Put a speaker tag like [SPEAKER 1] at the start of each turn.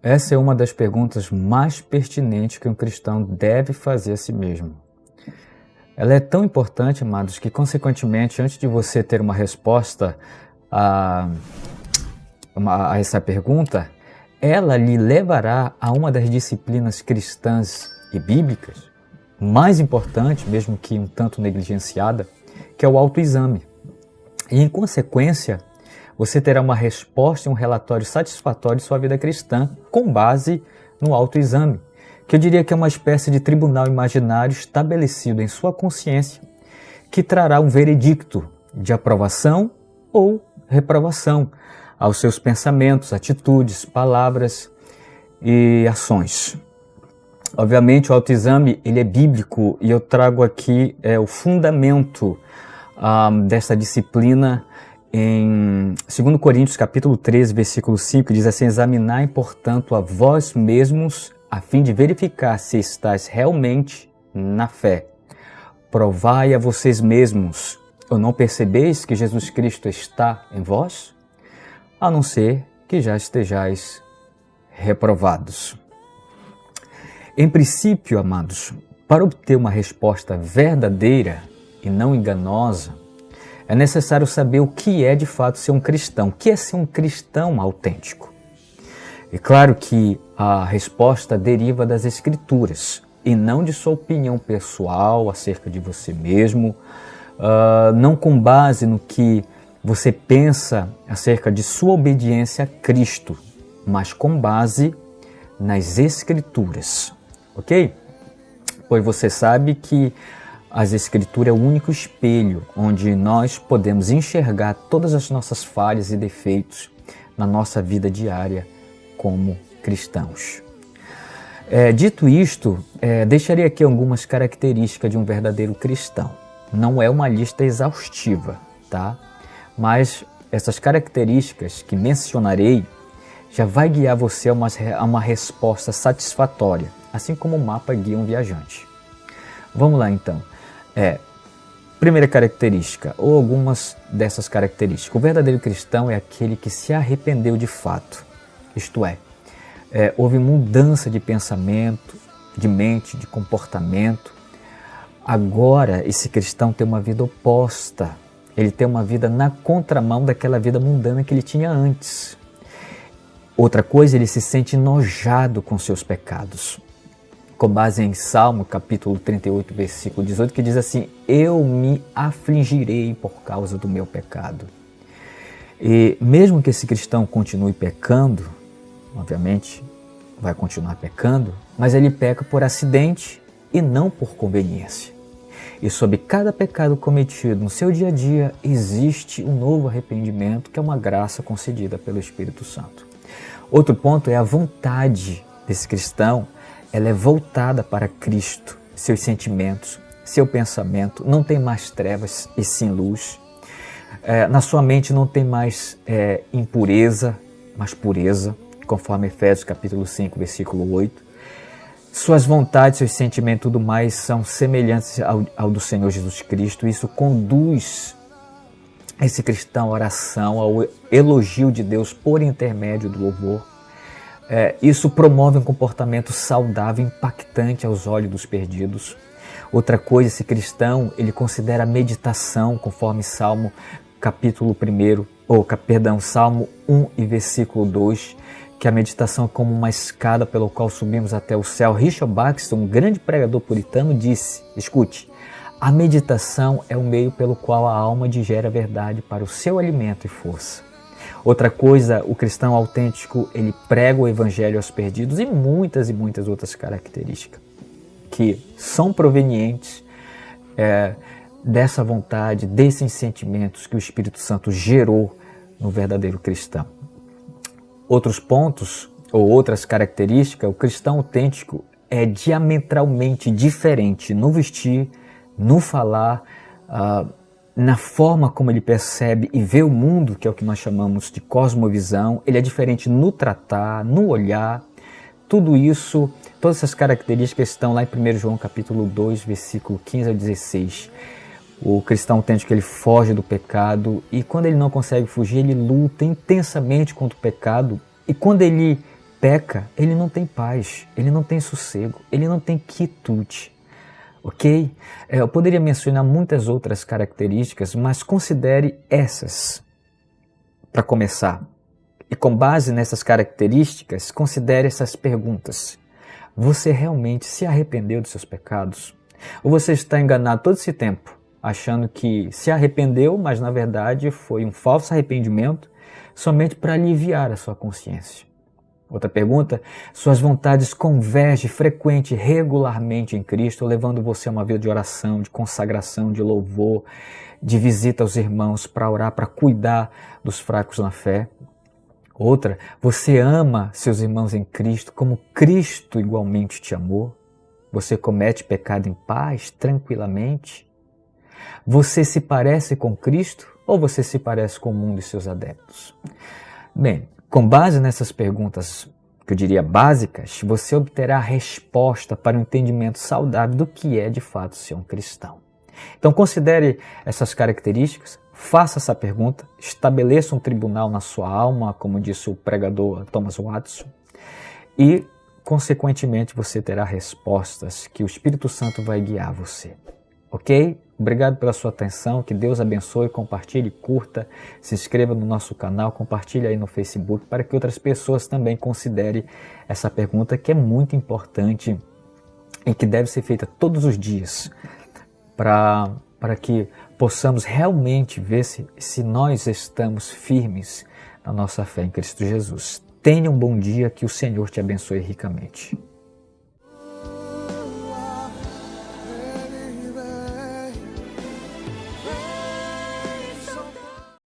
[SPEAKER 1] Essa é uma das perguntas mais pertinentes que um cristão deve fazer a si mesmo. Ela é tão importante, amados, que consequentemente, antes de você ter uma resposta a essa pergunta, ela lhe levará a uma das disciplinas cristãs e bíblicas mais importante, mesmo que um tanto negligenciada, que é o autoexame. E, em consequência, você terá uma resposta e um relatório satisfatório de sua vida cristã com base no autoexame, que eu diria que é uma espécie de tribunal imaginário estabelecido em sua consciência, que trará um veredicto de aprovação ou reprovação aos seus pensamentos, atitudes, palavras e ações. Obviamente o autoexame ele é bíblico e eu trago aqui o fundamento dessa disciplina em 2 Coríntios capítulo 13, versículo 5, que diz assim: examinai, portanto, a vós mesmos, a fim de verificar se estáis realmente na fé. Provai a vocês mesmos, ou não percebeis que Jesus Cristo está em vós? A não ser que já estejais reprovados. Em princípio, amados, para obter uma resposta verdadeira e não enganosa, é necessário saber o que é de fato ser um cristão. O que é ser um cristão autêntico? É claro que a resposta deriva das Escrituras e não de sua opinião pessoal acerca de você mesmo, não com base no que você pensa acerca de sua obediência a Cristo, mas com base nas Escrituras, ok? Pois você sabe que as Escrituras é o único espelho onde nós podemos enxergar todas as nossas falhas e defeitos na nossa vida diária como cristãos. Dito isto, deixarei aqui algumas características de um verdadeiro cristão. Não é uma lista exaustiva, tá? Mas essas características que mencionarei já vai guiar você a uma resposta satisfatória, assim como o mapa guia um viajante. Vamos lá então. Primeira característica, ou algumas dessas características. O verdadeiro cristão é aquele que se arrependeu de fato. Isto é, houve mudança de pensamento, de mente, de comportamento. Agora esse cristão tem uma vida oposta. Ele tem uma vida na contramão daquela vida mundana que ele tinha antes. Outra coisa, ele se sente enojado com seus pecados. Com base em Salmo, capítulo 38, versículo 18, que diz assim: eu me afligirei por causa do meu pecado. E mesmo que esse cristão continue pecando, obviamente vai continuar pecando, mas ele peca por acidente e não por conveniência. E sobre cada pecado cometido no seu dia a dia, existe um novo arrependimento, que é uma graça concedida pelo Espírito Santo. Outro ponto é a vontade desse cristão. Ela é voltada para Cristo, seus sentimentos, seu pensamento, não tem mais trevas e sim luz. Na sua mente não tem mais impureza, mas pureza, conforme Efésios capítulo 5, versículo 8. Suas vontades, seus sentimentos e tudo mais são semelhantes ao do Senhor Jesus Cristo. Isso conduz esse cristão à oração, ao elogio de Deus por intermédio do louvor. Isso promove um comportamento saudável, impactante aos olhos dos perdidos. Outra coisa, esse cristão, ele considera a meditação, conforme Salmo capítulo 1, Salmo 1 e versículo 2, que a meditação é como uma escada pelo qual subimos até o céu. Richard Baxter, um grande pregador puritano, disse, escute, a meditação é o meio pelo qual a alma digere a verdade para o seu alimento e força. Outra coisa, o cristão autêntico, ele prega o evangelho aos perdidos e muitas outras características que são provenientes dessa vontade, desses sentimentos que o Espírito Santo gerou no verdadeiro cristão. Outros pontos ou outras características, o cristão autêntico é diametralmente diferente no vestir, no falar, na forma como ele percebe e vê o mundo, que é o que nós chamamos de cosmovisão. Ele é diferente no tratar, no olhar. Tudo isso, todas essas características estão lá em 1 João capítulo 2, versículo 15 a 16. O cristão autêntico, ele foge do pecado e quando ele não consegue fugir, ele luta intensamente contra o pecado. E quando ele peca, ele não tem paz, ele não tem sossego, ele não tem quietude. Ok? Eu poderia mencionar muitas outras características, mas considere essas para começar. E com base nessas características, considere essas perguntas. Você realmente se arrependeu dos seus pecados? Ou você está enganado todo esse tempo, achando que se arrependeu, mas na verdade foi um falso arrependimento, somente para aliviar a sua consciência? Outra pergunta: suas vontades convergem frequente e regularmente em Cristo, levando você a uma vida de oração, de consagração, de louvor, de visita aos irmãos, para orar, para cuidar dos fracos na fé? Outra: você ama seus irmãos em Cristo como Cristo igualmente te amou? Você comete pecado em paz, tranquilamente? Você se parece com Cristo ou você se parece com o mundo e seus adeptos? Bem, com base nessas perguntas, que eu diria básicas, você obterá a resposta para um entendimento saudável do que é de fato ser um cristão. Então considere essas características, faça essa pergunta, estabeleça um tribunal na sua alma, como disse o pregador Thomas Watson, e consequentemente você terá respostas que o Espírito Santo vai guiar você. Ok? Obrigado pela sua atenção, que Deus abençoe, compartilhe, curta, se inscreva no nosso canal, compartilhe aí no Facebook para que outras pessoas também considerem essa pergunta que é muito importante e que deve ser feita todos os dias para que possamos realmente ver se nós estamos firmes na nossa fé em Cristo Jesus. Tenha um bom dia, que o Senhor te abençoe ricamente.